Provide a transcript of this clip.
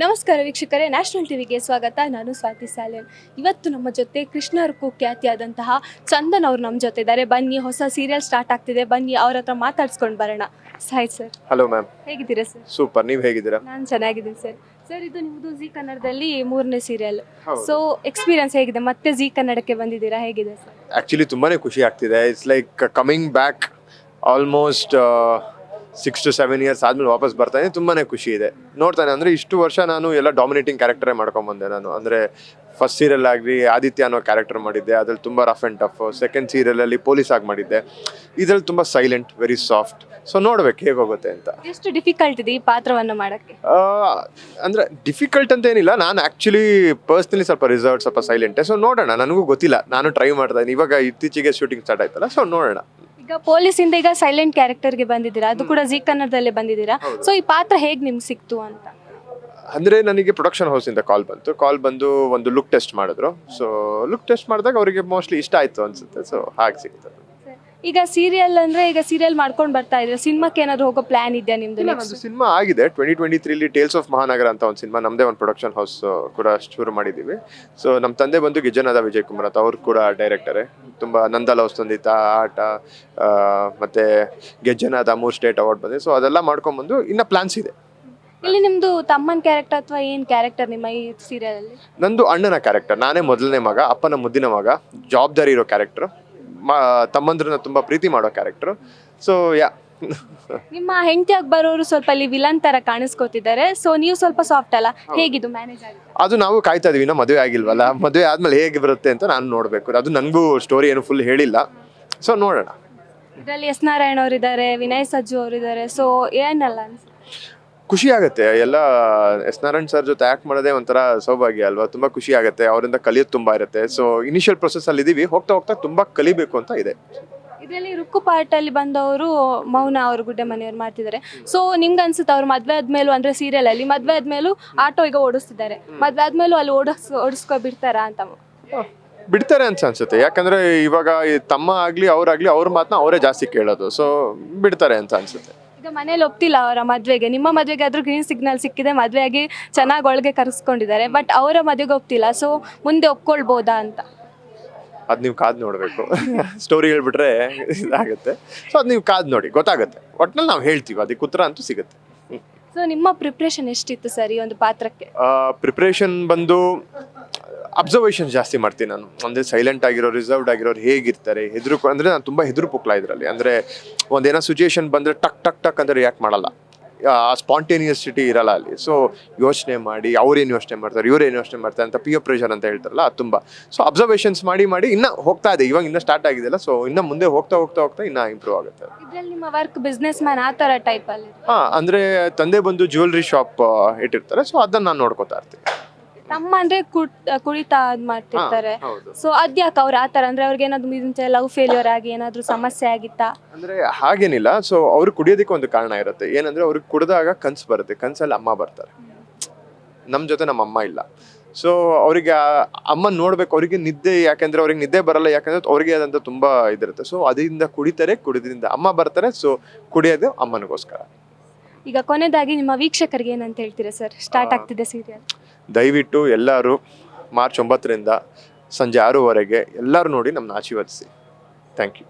ನಮಸ್ಕಾರ ವೀಕ್ಷಕರೇ, ನ್ಯಾಷನಲ್ ಟಿವಿಗೆ ಸ್ವಾಗತ. ನಾನು ಸ್ವಾತಿ ಸಾಲೆನ್. ಇವತ್ತು ನಮ್ಮ ಜೊತೆ ಕೃಷ್ಣರ್ಕು ಖ್ಯಾತಿಯಾದಂತಹ ಚಂದನ್ ಅವರು ನಮ್ಮ ಜೊತೆ ಇದ್ದಾರೆ. ಬನ್ನಿ, ಹೊಸ ಸೀರಿಯಲ್ ಸ್ಟಾರ್ಟ್ ಆಗ್ತಿದೆ, ಬನ್ನಿ ಅವ್ರ ಹತ್ರ ಮಾತಾಡ್ಸ್ಕೊಂಡು ಬರೋಣ. Hi sir. Hello ma'am. ಹೇಗಿದ್ದೀರಾ ಸರ್? ಸೂಪರ್, ನೀವು ಹೇಗಿದ್ದೀರಾ? ನಾನು ಚೆನ್ನಾಗಿದ್ದೀನಿ ಸರ್. ಸರ್, ಇದು ನಿಮ್ಮದು ಜಿ ಕನ್ನಡದಲ್ಲಿ 3ನೇ ಸೀರಿಯಲ್. ಸೊ ಎಕ್ಸ್ಪೀರಿಯನ್ಸ್ ಹೇಗಿದೆ? ಮತ್ತೆ ಜಿ ಕನ್ನಡಕ್ಕೆ ಬಂದಿದ್ದೀರಾ, ಹೇಗಿದೆ ಸರ್? ಆ್ಯಕ್ಚುಲಿ ತುಂಬಾ ಖುಷಿ ಆಗ್ತಿದೆ. It's like coming back almost 6 to 7 years ಆದ್ಮೇಲೆ ವಾಪಸ್ ಬರ್ತಾನೆ. ತುಂಬಾ ಖುಷಿ ಇದೆ ನೋಡ್ತಾನೆ. ಅಂದರೆ ಇಷ್ಟು ವರ್ಷ ನಾನು ಎಲ್ಲ ಡಾಮಿನೇಟಿಂಗ್ ಕ್ಯಾರೆಕ್ಟರೇ ಮಾಡ್ಕೊಂಬಂದೆ ನಾನು. ಅಂದರೆ ಫಸ್ಟ್ ಸೀರಿಯಲ್ ಆಗಲಿ ಆದಿತ್ಯ ಅನ್ನೋ ಕ್ಯಾರೆಕ್ಟರ್ ಮಾಡಿದ್ದೆ, ಅದ್ರಲ್ಲಿ ತುಂಬ ರಫ್ ಆ್ಯಂಡ್ ಟಫ್. ಸೆಕೆಂಡ್ ಸೀರಿಯಲಲ್ಲಿ ಪೊಲೀಸ್ ಆಗಿ ಮಾಡಿದ್ದೆ. ಇದರಲ್ಲಿ ತುಂಬ ಸೈಲೆಂಟ್, ವೆರಿ ಸಾಫ್ಟ್. ಸೊ ನೋಡ್ಬೇಕು ಹೇಗೋಗುತ್ತೆ ಅಂತ. ಎಷ್ಟು ಡಿಫಿಕಲ್ಟ್ ಇದೆ ಈ ಪಾತ್ರವನ್ನು ಮಾಡೋಕ್ಕೆ? ಅಂದರೆ ಡಿಫಿಕಲ್ಟ್ ಅಂತ ಏನಿಲ್ಲ. ನಾನು ಆ್ಯಕ್ಚುಲಿ ಪರ್ಸ್ನಲಿ ಸ್ವಲ್ಪ ರಿಸರ್ವ್, ಸ್ವಲ್ಪ ಸೈಲೆಂಟೇ. ಸೊ ನೋಡೋಣ, ನನಗೂ ಗೊತ್ತಿಲ್ಲ, ನಾನು ಟ್ರೈ ಮಾಡ್ತಾ ಇದ್ದೀನಿ. ಇವಾಗ ಇತ್ತೀಚೆಗೆ ಶೂಟಿಂಗ್ ಸ್ಟಾರ್ಟ್ ಆಯ್ತಲ್ಲ, ಸೊ ನೋಡೋಣ. ಈಗ ಪೊಲೀಸಿಂದ ಈಗ ಸೈಲೆಂಟ್ ಕ್ಯಾರೆಕ್ಟರ್ಗೆ ಬಂದಿದ್ದೀರಾ, ಅದು ಕೂಡ ಜಿ ಕನ್ನಡದಲ್ಲೇ ಬಂದಿದ್ದೀರಾ. ಸೊ ಈ ಪಾತ್ರ ಹೇಗೆ ನಿಮ್ಗೆ ಸಿಕ್ತು ಅಂತ? ಅಂದರೆ ನನಗೆ ಪ್ರೊಡಕ್ಷನ್ ಹೌಸಿಂದ ಕಾಲ್ ಬಂದು ಒಂದು ಲುಕ್ ಟೆಸ್ಟ್ ಮಾಡಿದ್ರು. ಸೊ ಲುಕ್ ಟೆಸ್ಟ್ ಮಾಡಿದಾಗ ಅವರಿಗೆ ಮೋಸ್ಟ್ಲಿ ಇಷ್ಟ ಆಯಿತು ಅನಿಸುತ್ತೆ. ಸೊ ಹಾಗೆ ಸಿಗ್ತದೆ. ಈಗ ಸೀರಿಯಲ್ ಅಂದರೆ ಈಗ ಸೀರಿಯಲ್ ಮಾಡ್ಕೊಂಡು ಬರ್ತಾ ಇದ್ರೆ ಸಿನಿಮಾಕ್ಕೆ ಏನಾದ್ರು ಹೋಗೋ ಪ್ಲಾನ್ ಇದೆಯಾ ನಿಮ್ದು? ಒಂದು ಸಿನಿಮಾ ಆಗಿದೆ 2023 ಟೇಲ್ಸ್ ಆಫ್ ಮಹಾನಗರ ಅಂತ ಒಂದು ಸಿನಿಮಾ, ನಮ್ಮದೇ ಒಂದು ಪ್ರೊಡಕ್ಷನ್ ಹೌಸ್ ಕೂಡ ಶುರು ಮಾಡಿದ್ದೀವಿ. ಸೊ ನಮ್ಮ ತಂದೆ ಬಂದು ಗಿಜ್ಜನಾದ ವಿಜಯ್ ಕುಮಾರ್ ಅಂತ, ಅವ್ರು ಕೂಡ ಡೈರೆಕ್ಟರೇ. ತುಂಬ ನಂದಲ ಹೊಸ್ತೊಂದಿತ ಆಟ ಮತ್ತು ಗೆಜ್ಜನಾದ 3 ಸ್ಟೇಟ್ ಅವಾರ್ಡ್ ಬಂದಿದೆ. ಸೊ ಅದೆಲ್ಲ ಮಾಡ್ಕೊಂಬಂದು ಇನ್ನೂ ಪ್ಲಾನ್ಸ್ ಇದೆ. ಇಲ್ಲಿ ನಿಮ್ದು ತಮ್ಮನ ಕ್ಯಾರೆಕ್ಟರ್ ಅಥವಾ ಏನು ಕ್ಯಾರೆಕ್ಟರ್ ನಿಮ್ಮ ಈ ಸೀರಿಯಲ್ ಅಲ್ಲಿ? ನಂದು ಅಣ್ಣನ ಕ್ಯಾರೆಕ್ಟರ್. ನಾನೇ ಮೊದಲನೇ ಮಗ, ಅಪ್ಪನ ಮುದ್ದಿನ ಮಗ, ಜವಾಬ್ದಾರಿ ಇರೋ ಕ್ಯಾರೆಕ್ಟರ್, ತಮ್ಮಂದ್ರನ್ನ ತುಂಬಾ ಪ್ರೀತಿ ಮಾಡೋ ಕ್ಯಾರೆಕ್ಟರ್. ಸೊ ಯಾ ನಿಮ್ಮ ಹೆಂಡತಿಯಾಗಿ ಬರೋರು ಸ್ವಲ್ಪ ಇಲ್ಲಿ ವಿಲನ್ ತರ ಕಾಣಿಸ್ಕೊತಿದ್ದಾರೆ. ಸೊ ನೀವು ಸ್ವಲ್ಪ ಸಾಫ್ಟ್ ಅಲ್ಲ, ಹೇಗಿದು ಮ್ಯಾನೇಜ್ ಆಗುತ್ತೆ? ಅದು ನಾವು ಕಾಯ್ತಾ ಇದೀವಿ. ಇನ್ನೂ ಮದುವೆ ಆಗಿಲ್ವಲ್ಲ, ಮದುವೆ ಆದ್ಮೇಲೆ ಹೇಗೆ ಬರುತ್ತೆ ಅಂತ ನಾನು ನೋಡ್ಬೇಕು. ಅದು ನನಗೂ ಸ್ಟೋರಿ ಏನು ಫುಲ್ ಹೇಳಿಲ್ಲ. ಸೊ ನೋಡೋಣ. ಇದರಲ್ಲಿ ಎಸ್ ನಾರಾಯಣ ಅವರಿದ್ದಾರೆ, ವಿನಯ್ ಸಜ್ಜು ಅವರಿದ್ದಾರೆ. ಸೊ ಏನಲ್ಲ ಅನ್ಸುತ್ತೆ? ಖುಷಿ ಆಗುತ್ತೆ. ಎಲ್ಲ ಎಸ್ ನಾರಾಯಣ್ ಸರ್ ಜೊತೆ ಆ್ಯಕ್ಟ್ ಮಾಡೋದೇ ಒಂಥರ ಸೌಭಾಗ್ಯ ಅಲ್ವಾ. ತುಂಬ ಖುಷಿ ಆಗುತ್ತೆ, ಅವರಿಂದ ಕಲಿಯೋದು ತುಂಬ ಇರುತ್ತೆ. ಸೊ ಇನಿಷಿಯಲ್ ಪ್ರೊಸೆಸ್ಸಲ್ಲಿ ಇದ್ದೀವಿ, ಹೋಗ್ತಾ ಹೋಗ್ತಾ ತುಂಬ ಕಲಿಬೇಕು ಅಂತ ಇದೆ. ಇದರಲ್ಲಿ ರುಕ್ಕು ಪಾರ್ಟಲ್ಲಿ ಬಂದವರು ಮೌನ ಅವರು ಗುಡ್ಡೆ ಮನೆಯವ್ರು ಮಾಡ್ತಿದ್ದಾರೆ. ಸೊ ನಿಮ್ಗೆ ಅನ್ಸುತ್ತೆ ಅವ್ರು ಮದುವೆ ಆದ್ಮೇಲೂ ಅಂದರೆ ಸೀರಿಯಲಲ್ಲಿ ಮದುವೆ ಆದ್ಮೇಲೂ ಆಟೋ ಈಗ ಓಡಿಸ್ತಿದ್ದಾರೆ, ಮದುವೆ ಆದ್ಮೇಲೂ ಅಲ್ಲಿ ಓಡಿಸ್ಕೊ ಬಿಡ್ತಾರಾ ಅಂತ? ಬಿಡ್ತಾರೆ ಅಂತ ಅನ್ಸುತ್ತೆ. ಯಾಕಂದರೆ ಇವಾಗ ತಮ್ಮ ಆಗಲಿ ಅವರಾಗಲಿ ಅವ್ರ ಮಾತನ್ನ ಅವರೇ ಜಾಸ್ತಿ ಕೇಳೋದು. ಸೊ ಬಿಡ್ತಾರೆ ಅಂತ ಅನ್ಸುತ್ತೆ. ಈಗ ಮನೇಲಿ ಒಪ್ತಿಲ್ಲ ಅವರ ಮದುವೆಗೆ. ನಿಮ್ಮ ಮದುವೆಗೆ ಆದ್ರೂ ಗ್ರೀನ್ ಸಿಗ್ನಲ್ ಸಿಕ್ಕಿದೆ, ಮದುವೆಯಾಗಿ ಚೆನ್ನಾಗಿ ಒಳಗೆ ಕರೆಸ್ಕೊಂಡಿದ್ದಾರೆ. ಬಟ್ ಅವರ ಮದುವೆಗೆ ಒಪ್ತಿಲ್ಲ. ಸೊ ಮುಂದೆ ಒಪ್ಕೊಳ್ಬೋದಾ ಅಂತ? ಅದು ನೀವು ಕಾದು ನೋಡಬೇಕು. ಸ್ಟೋರಿ ಹೇಳ್ಬಿಟ್ರೆ ಇದಾಗುತ್ತೆ. ಸೊ ಅದು ನೀವು ಕಾದು ನೋಡಿ, ಗೊತ್ತಾಗುತ್ತೆ. ಒಟ್ಟಿನಲ್ಲಿ ನಾವು ಹೇಳ್ತೀವಿ, ಅದಕ್ಕೆ ಉತ್ತರ ಅಂತೂ ಸಿಗುತ್ತೆ. ಸೊ ನಿಮ್ಮ ಪ್ರಿಪ್ರೇಷನ್ ಎಷ್ಟಿತ್ತು ಸರ್ ಈ ಒಂದು ಪಾತ್ರಕ್ಕೆ? ಪ್ರಿಪ್ರೇಷನ್ ಬಂದು ಅಬ್ಸರ್ವೇಷನ್ ಜಾಸ್ತಿ ಮಾಡ್ತೀನಿ ನಾನು. ಅಂದರೆ ಸೈಲೆಂಟ್ ಆಗಿರೋ, ರಿಸರ್ವ್ಡ್ ಆಗಿರೋರು ಹೇಗಿರ್ತಾರೆ, ಅಂದರೆ ನಾನು ತುಂಬ ಹೆದರು ಪುಕ್ಲ ಇದರಲ್ಲಿ. ಅಂದರೆ ಒಂದೇನೋ ಸಿಚುಯೇಷನ್ ಬಂದರೆ ಟಕ್ ಟಕ್ ಟಕ್ ಅಂತ ರಿಯಾಕ್ಟ್ ಮಾಡಲ್ಲ. ಆ ಸ್ಪಾಂಟೇನಿಯಸಿಟಿ ಇರಲ್ಲ ಅಲ್ಲಿ. ಸೊ ಯೋಚನೆ ಮಾಡಿ, ಅವ್ರೇನು ಯೋಚನೆ ಮಾಡ್ತಾರೆ, ಇವ್ರೇನು ಯೋಚನೆ ಮಾಡ್ತಾರೆ ಅಂತ ಪಿಯರ್ ಪ್ರೆಷರ್ ಅಂತ ಹೇಳ್ತಾರಲ್ಲ, ಅದು ತುಂಬ. ಸೊ ಅಬ್ಸರ್ವೇಷನ್ಸ್ ಮಾಡಿ ಇನ್ನೂ ಹೋಗ್ತಾ ಇದೆ. ಇವಾಗ ಇನ್ನೂ ಸ್ಟಾರ್ಟ್ ಆಗಿದೆಯಲ್ಲ. ಸೊ ಇನ್ನು ಮುಂದೆ ಹೋಗ್ತಾ ಇನ್ನೂ ಇಂಪ್ರೂವ್ ಆಗುತ್ತೆ. ಇದರಲ್ಲಿ ನಿಮ್ಮ ವರ್ಕ್ ಬಿಸ್ನೆಸ್ ಮ್ಯಾನ್ ಆ ಥರ ಟೈಪಲ್ಲಿ? ಅಂದರೆ ತಂದೆ ಬಂದು ಜ್ಯುವೆಲ್ರಿ ಶಾಪ್ ಇಟ್ಟಿರ್ತಾರೆ. ಸೊ ಅದನ್ನು ನಾನು ನೋಡ್ಕೋತಾ ಇರ್ತೀನಿ. ತಮ್ಮ ಅಂದ್ರೆ ಕುಡಿತಾ ಮಾಡ್ತಿರ್ತಾರೆ. ಸೊ ಅದ್ಯಾಕೆ ಅವ್ರು ಆ ಥರ? ಅಂದ್ರೆ ಅವ್ರಿಗೆ ಏನಾದ್ರು ಮುಂಚೆ ಲವ್ ಫೇಲ್ಯೂರ್ ಆಗಿ ಏನಾದ್ರು ಸಮಸ್ಯೆ ಆಗಿತ್ತಾ? ಅಂದರೆ ಹಾಗೇನಿಲ್ಲ. ಸೊ ಅವ್ರು ಕುಡಿಯೋದಕ್ಕೆ ಒಂದು ಕಾರಣ ಇರುತ್ತೆ. ಏನಂದರೆ ಅವ್ರಿಗೆ ಕುಡಿದಾಗ ಕನ್ಸು ಬರುತ್ತೆ. ಕನ್ಸಲ್ಲಿ ಅಮ್ಮ ಬರ್ತಾರೆ. ನಮ್ಮ ಜೊತೆ ನಮ್ಮ ಅಮ್ಮ ಇಲ್ಲ. ಸೊ ಅವರಿಗೆ ಅಮ್ಮ ನೋಡ್ಬೇಕು. ಅವರಿಗೆ ನಿದ್ದೆ, ಯಾಕೆಂದರೆ ಅವ್ರಿಗೆ ನಿದ್ದೆ ಬರಲ್ಲ. ಯಾಕಂದರೆ ಅವ್ರಿಗೆ ಅದಂತ ತುಂಬ ಇದಿರುತ್ತೆ. ಸೊ ಅದರಿಂದ ಕುಡಿತಾರೆ, ಕುಡಿದ್ರಿಂದ ಅಮ್ಮ ಬರ್ತಾರೆ. ಸೊ ಕುಡಿಯೋದು ಅಮ್ಮನಿಗೋಸ್ಕರ. ಈಗ ಕೊನೆಯದಾಗಿ ನಿಮ್ಮ ವೀಕ್ಷಕರಿಗೆ ಏನಂತ ಹೇಳ್ತೀರಾ ಸರ್? ಸ್ಟಾರ್ಟ್ ಆಗ್ತಿದೆ ಸೀರಿಯಲ್. ದಯವಿಟ್ಟು ಎಲ್ಲರೂ ಮಾರ್ಚ್ 9ರಿಂದ ಸಂಜೆ 6ವರೆಗೆ ಎಲ್ಲರೂ ನೋಡಿ ನಮ್ಮನ್ನ ಆಶೀರ್ವದಿಸಿ. Thank you.